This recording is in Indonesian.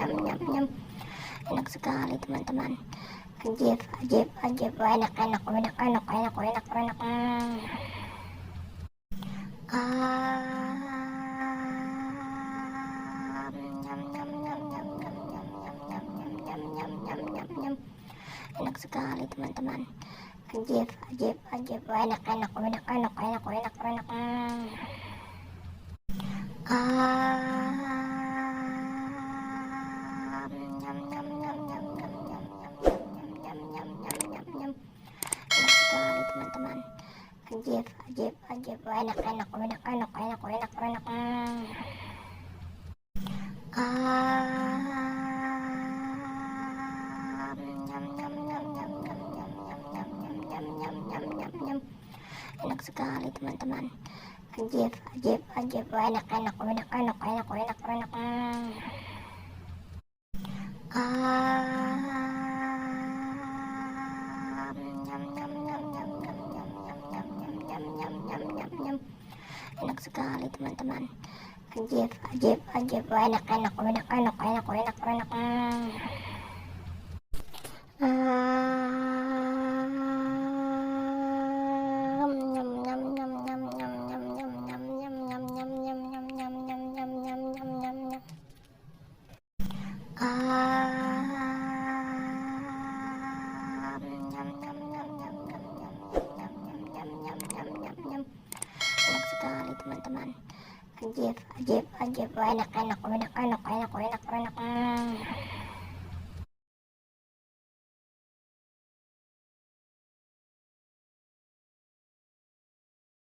nyam nyam nyam. Enak sekali teman-teman. Ajib, ajib, ajib. Enak, enak, enak, enak, enak, enak, enak. Nyam, nyam, nyam, nyam, nyam, nyam, nyam, nyam, nyam, nyam, nyam, nyam, nyam. Enak sekali teman-teman. Ajib, ajib, ajib. Enak, enak, enak, enak, enak, enak, enak. Nyam, nyam, nyam, nyam, nyam, nyam, nyam, nyam, nyam, nyam, nyam. Enak sekali teman-teman. Ajib, ajib, ajib. Enak, enak, enak, enak, enak, enak, enak. Nyam, nyam, nyam, nyam, nyam, nyam, nyam, nyam, nyam, nyam, nyam, nyam, nyam. Enak sekali teman-teman. Ajib, ajib, ajib. Enak, enak, enak, enak, enak, enak, enak. Nyam, nyam, nyam, nyam, nyam, nyam, nyam, nyam, nyam, nyam, nyam, nyam, nyam. Enak sekali teman-teman. Ajib, ajib, ajib. Enak, enak, enak, enak, enak, enak, enak. Nyam, nyam, nyam, nyam, nyam, nyam, nyam, nyam, nyam, nyam, nyam, nyam, nyam, nyam, nyam, nyam, nyam, nyam, nyam, nyam. Nyam, nyam, nyam, nyam, nyam, nyam, nyam, nyam, nyam, nyam, nyam, nyam. Enak sekali teman-teman. Ajib, ajib, ajib. Enak, enak, enak, enak, enak, enak, enak.